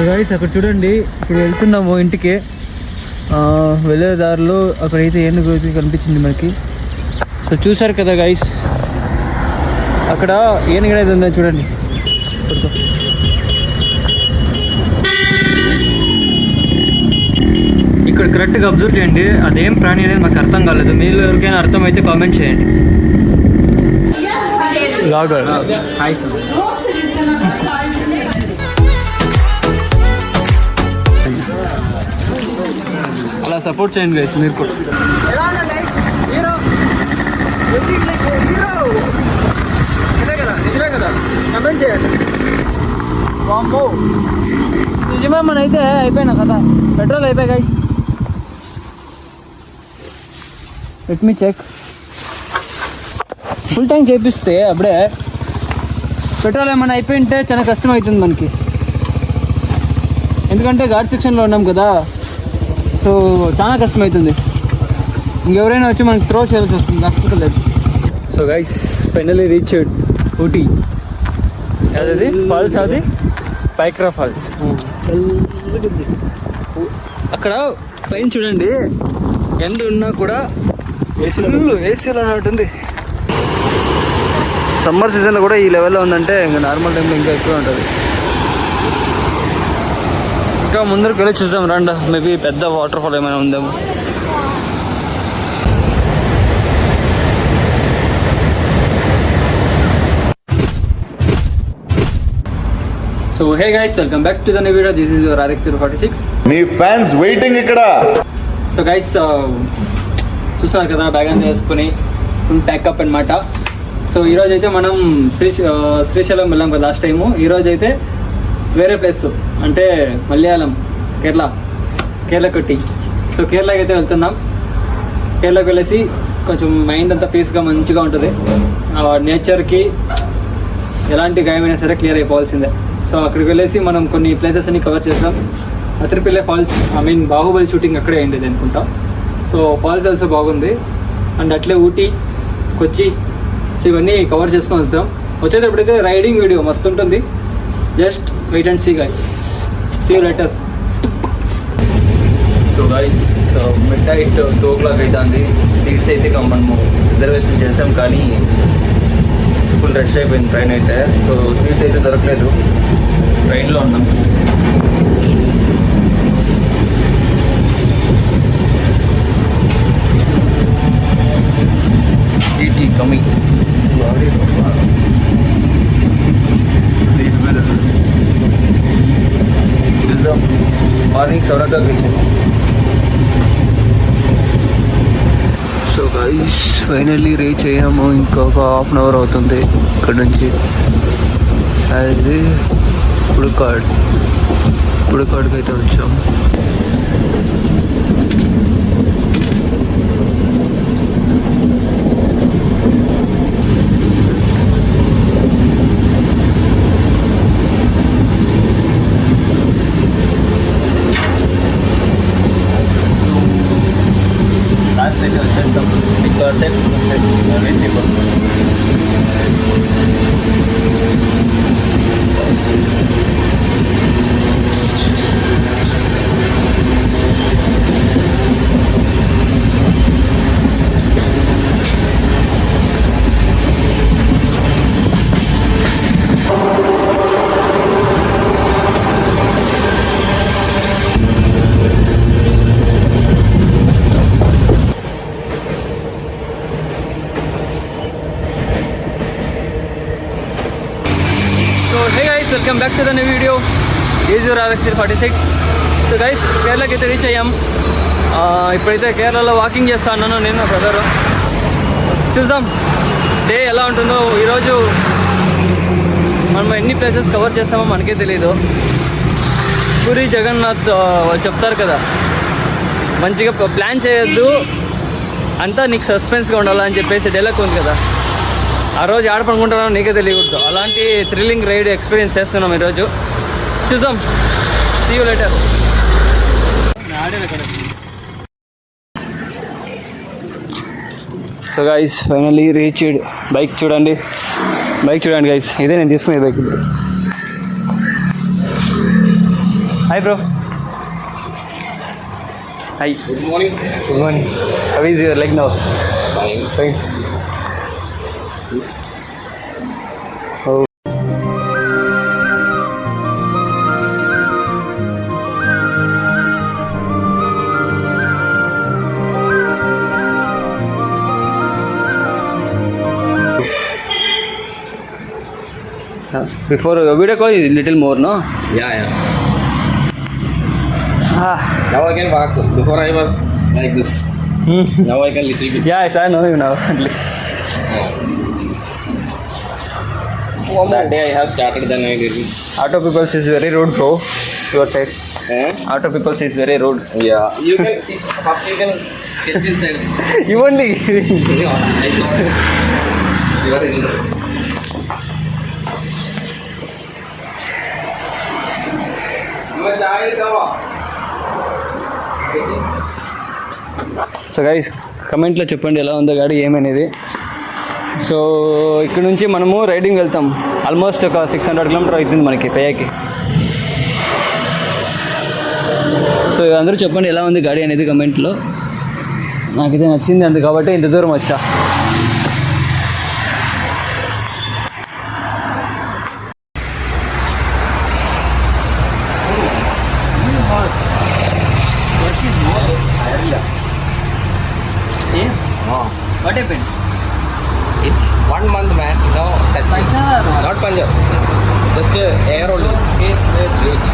Guys అక్కడ చూడండి, ఇప్పుడు వెళ్తున్నాము ఇంటికి. వెళ్ళే దారిలో అక్కడైతే ఏనుగు కనిపించింది మనకి. సో చూసారు కదా గైస్, అక్కడ ఏనుగు అనేది ఉందని చూడండి. ఇక్కడ కరెక్ట్గా అబ్జర్వ్ చేయండి, అదేం ప్రాణి అనేది మాకు అర్థం కాలేదు. మీరు ఎవరికైనా అర్థమైతే కామెంట్ చేయండి. Hi sir. అలా సపోర్ట్ చేయండి గైస్ మీరు కూడా. కమెంట్ చేయండి. నిజమే, మన అయితే అయిపోయినా కదా, పెట్రోల్ అయిపోయి guys. Let me check. Full tank చేపిస్తే అప్పుడే పెట్రోల్ ఏమైనా అయిపోయింటే చాలా కష్టం అవుతుంది మనకి, ఎందుకంటే ఘాట్ సెక్షన్లో ఉన్నాం కదా. సో చాలా కష్టమవుతుంది, ఇంకెవరైనా వచ్చి మనకి త్రో చేయాల్సి వస్తుంది, కాకపోతే లేదు. So guys finally reach Ooty. అది ఫాల్స్, అది పైక్రా ఫాల్స్. అక్కడ పైన చూడండి, ఎండ ఉన్నా కూడా ఏసీలో ఉన్నట్టుంది. సమ్మర్ సీజన్లో కూడా ఈ లెవెల్లో ఉందంటే ఇంకా నార్మల్ టైంలో ఇంకా ఎక్కువ ఉంటుంది. ఇంకా ముందరికి వెళ్ళి చూసాం రండి, మేబీ పెద్ద వాటర్ ఫాల్ ఏమైనా ఉందేమో. So hey guys, welcome back to the new video. This is your RX046. Me fans waiting ఇక్కడ. సో గైస్ చూసారు కదా, బ్యాగ్ అంతా వేసుకుని ఫుల్ ప్యాకప్ అనమాట. సో ఈరోజు అయితే మనం శ్రీశైలం వెళ్ళాం కదా లాస్ట్ టైము. ఈరోజు అయితే వేరే ప్లేస్, అంటే మలయాళం, కేరళ కొట్టి. సో కేరళకి అయితే వెళ్తున్నాం. కేరళకి వెళ్ళేసి కొంచెం మైండ్ అంతా పీస్గా మంచిగా ఉంటుంది. నేచర్కి ఎలాంటి గాయమైనా సరే క్లియర్ అయిపోవాల్సిందే. సో అక్కడికి వెళ్ళేసి మనం కొన్ని ప్లేసెస్ అన్ని కవర్ చేస్తాం. అత్రిపిల్లె ఫాల్స్, బాహుబలి షూటింగ్ అక్కడే అయింది అనుకుంటా. సో ఫాల్స్ ఆల్సో బాగుంది. అండ్ అట్లే ఊటీ, కొచ్చి, సో ఇవన్నీ కవర్ చేసుకొని వస్తాం. వచ్చేటప్పుడైతే రైడింగ్ వీడియో మస్తు ఉంటుంది. Just wait and see guys. See you later. So guys midnight 2 o'clock అవుతుంది. సీట్స్ అయితే మనము రిజర్వేషన్ చేసాం, కానీ ఫుల్ రష్ అయిపోయింది ట్రైన్ అయితే. సో సీట్ అయితే దొరకలేదు, ట్రైన్లో ఉన్నాం. TT coming. మార్నింగ్ 7 o'clock వచ్చింది. సో గైస్ ఫైనల్లీ రీచ్ అయ్యాము. ఇంకొక హాఫ్ అన్ అవర్ అవుతుంది ఇక్కడ నుంచి. అది పుడకాడ్కి అయితే వచ్చాము. లాస్ట్ అయితే వచ్చేస్తాం. ఎక్కువసేపు రీచ్ అయిపోతుంది. Welcome back to the new video. Is your RX046. So guys కేరళకి అయితే రీచ్ అయ్యాం. ఇప్పుడైతే కేరళలో వాకింగ్ చేస్తా ఉన్నాను నేను, బ్రదరు. చూద్దాం డే ఎలా ఉంటుందో. ఈరోజు మనం ఎన్ని ప్లేసెస్ కవర్ చేస్తామో మనకే తెలీదు. పూరి జగన్నాథ్ వాళ్ళు చెప్తారు కదా, మంచిగా ప్లాన్ చేయొద్దు, అంతా నీకు సస్పెన్స్గా ఉండాలని చెప్పేసి డైలాగ్ ఉంది కదా. ఆ రోజు ఆడ పడుకుంటున్నాం నీకే తెలియకూడదు. అలాంటి థ్రిల్లింగ్ రైడ్ ఎక్స్పీరియన్స్ చేస్తున్నాం ఈరోజు. చూద్దాం. See you later. So guys finally reached. Bike చూడండి గైస్, ఇదే నేను తీసుకునే bike. Hi bro. Hi. Good morning. Good morning. How is your leg now? Fine. Before video call is little more, no? Yeah. Now I can walk. Before I was like this. Now I can little bit. Yes, I know you now. That day I have started, then I did. Auto people is very rude, bro. Your side. Auto people is very rude. Yeah. You can see. First you can get inside. You only. I thought you are interested. So guys కమెంట్లో చెప్పండి ఎలా ఉందో గాడి ఏమనేది. So ఇక్కడ నుంచి మనము riding వెళ్తాం. ఆల్మోస్ట్ ఒక 600 కిలోమీటర్ అవుతుంది మనకి పెయ్యకి. సో అందరూ చెప్పండి ఎలా ఉంది గాడి అనేది కమెంట్లో. నాకైతే నచ్చింది అందు కాబట్టి ఇంత దూరం వచ్చా. What happened? It's 1 month, man. No touching. Punjab? Not Punjab. Just air only. Okay, Reach.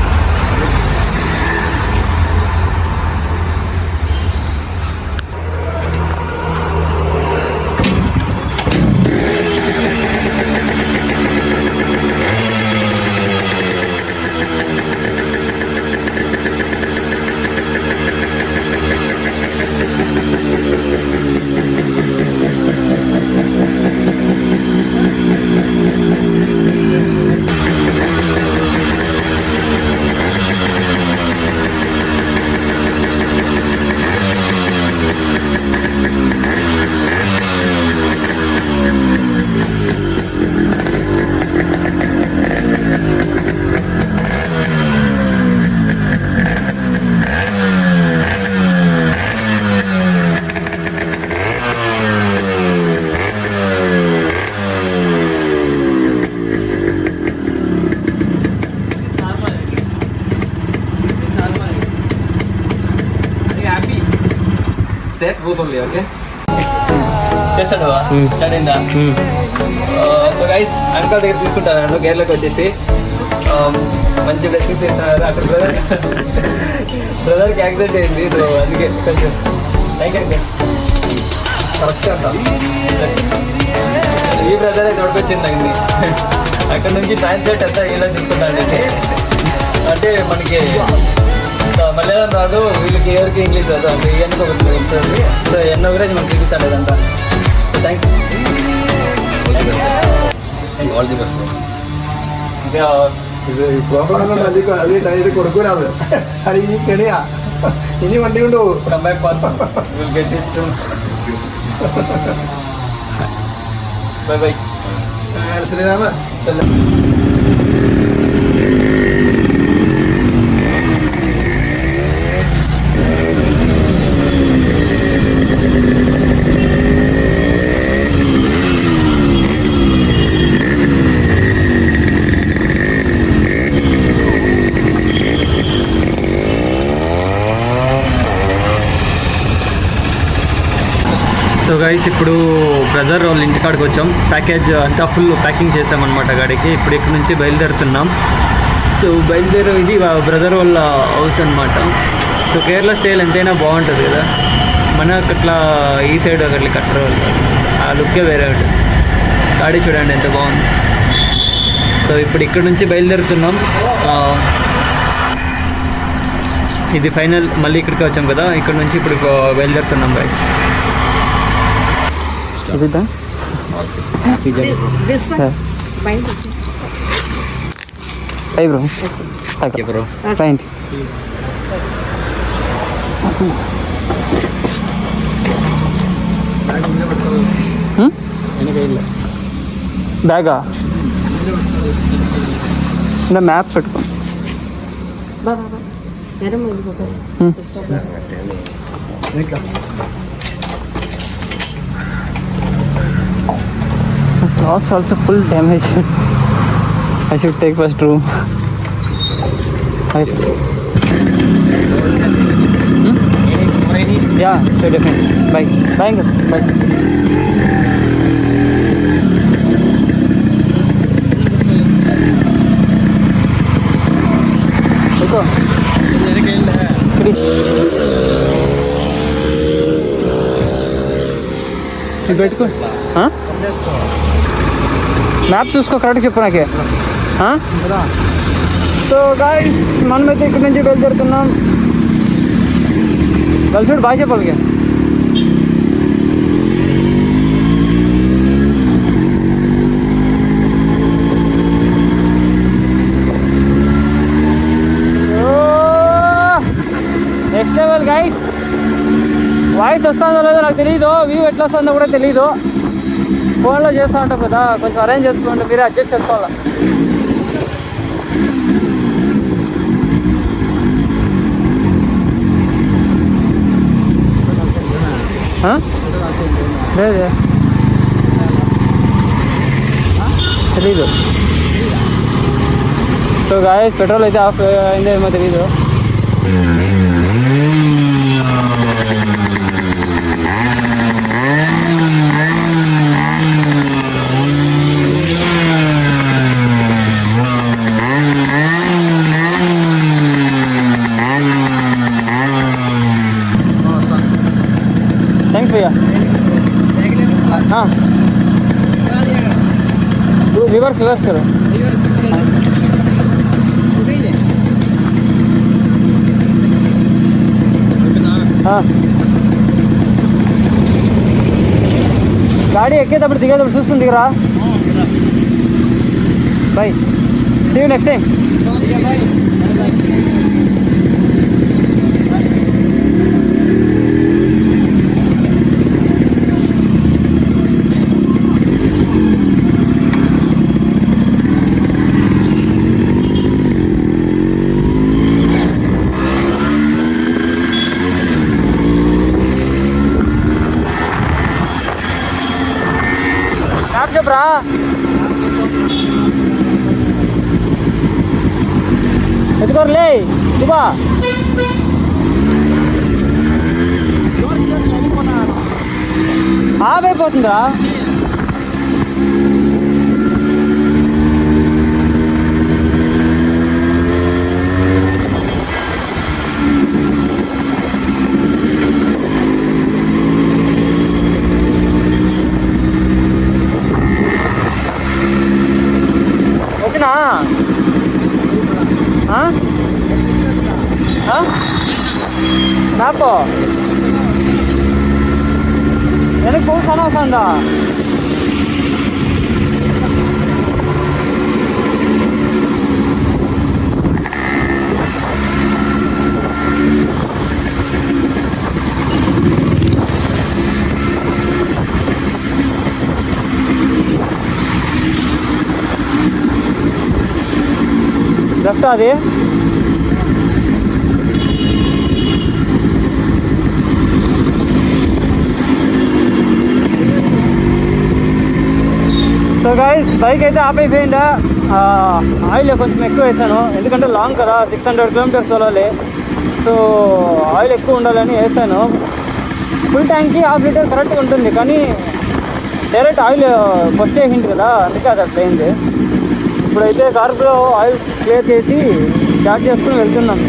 Set both only, okay? చేస్తాడు స్టార్ట్ అయిందా? సో గైస్ అంకల్ దగ్గర తీసుకుంటాను నేను గేర్లోకి వచ్చేసి మంచి బ్లెస్సింగ్స్ చేస్తున్నారు. అక్కడ బ్రదర్కి యాక్సిడెంట్ అయింది. సో అందుకే కొంచెం థ్యాంక్ యూ కరెక్ట్ అంట. ఈ బ్రదర్ అయితే వచ్చింది అయింది. అక్కడ నుంచి ట్రాన్స్లేట్ అంతా ఇలా తీసుకుంటాను. అంటే మనకి మలయాళం రాదు, వీళ్ళకి ఎవరికి ఇంగ్లీష్ రాదు, అంటే ఇవన్నీ ఒకటి తెలుస్తుంది. సో ఎన్నో గురించి మనకు చూపిస్తాడు ఇదంతా. So thank you. All the best. ఇంకా ഇത് കൊടുക്കൂലാത് അത് ഇനി കെണിയാ ഇനി വണ്ടി കൊണ്ട് പോകും. come back fast. We'll get it soon. Bye bye. Sreerama ചെല്ല. సో గైస్ ఇప్పుడు బ్రదర్ వాళ్ళ ఇంటికాడికి వచ్చాం. ప్యాకేజ్ అంతా ఫుల్ ప్యాకింగ్ చేసామన్నమాట గాడికి. ఇప్పుడు ఇక్కడ నుంచి బయలుదేరుతున్నాం. సో ఇది బ్రదర్ వాళ్ళ హౌస్ అనమాట. సో కేరళ స్టైల్ ఎంతైనా బాగుంటుంది కదా, మనకు అట్లా ఈ సైడ్ అట్లా కట్టరు వాళ్ళు, ఆ లుక్కే వేరే ఉంటుంది. గాడి చూడండి ఎంత బాగుంది. సో ఇప్పుడు ఇక్కడ నుంచి బయలుదేరుతున్నాం. ఇది ఫైనల్. మళ్ళీ ఇక్కడికి వచ్చాం కదా, ఇక్కడ నుంచి ఇప్పుడు బయలుదేరుతున్నాం గైస్. ఇదిదా This one? Fine. Hey bro. Okay, bro. Fine. బ్యాగా మ్యాప్ పెట్టుకో. బాబా ఎరం వెళ్ళిపోతాయి Clothes also full damage. I should take first room. Right. Yeah, sure, definitely. Bye. Bye, uncle. Bye. देखो పెట్టుకో మ్యాప్ చూసుకో కరెక్ట్ చెప్పు నాకే సో గాయస్ మనమైతే ఇక్కడి నుంచి బయలుదేరుతున్నాం కలిసి బాగా చెప్పాలి నెక్స్ట్ లెవెల్ గైస్ వాయిస్ వస్తుందో లేదో నాకు తెలియదు వ్యూ ఎట్లా వస్తుందో కూడా తెలియదు ఫోన్లో చేస్తూ ఉంటాం కదా కొంచెం అరేంజ్ చేసుకోండి మీరే అడ్జస్ట్ చేసుకోవాలా లేదే తెలీదు సో గాయస్ పెట్రోల్ అయితే ఆఫ్ అయిందేమో తెలీదు थैंक्स भैया हाँ रिवर्स रिवर्स करो हाँ गाड़ी ఎక్కేటప్పుడు దిగేటప్పుడు చూసుకుని దిగరా bye see you next time చెప్పరా ఎత్తుకోరలే ఇదిగో ఆఫ్ అయిపోతుందా వచ్చినా నాకు వెనక్కి పోసానా వస్తుందా లెఫ్ట్ అది సో గైస్ బైక్ అయితే ఆఫ్ అయిపోయిందా ఆయిల్ కొంచెం ఎక్కువ వేసాను ఎందుకంటే లాంగ్ కదా 600 కిలోమీటర్స్ తోలాలి సో ఆయిల్ ఎక్కువ ఉండాలని వేసాను ఫుల్ ట్యాంక్కి ½ లీటర్ కరెక్ట్గా ఉంటుంది కానీ డైరెక్ట్ ఆయిల్ ఫస్ట్ వేసింది కదా అందుకే అది అట్లా అయింది ఇప్పుడైతే కార్లో ఆయిల్ క్లియర్ చేసి స్టార్ట్ చేసుకుని వెళ్తున్నాం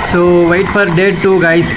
So wait for day 2 guys.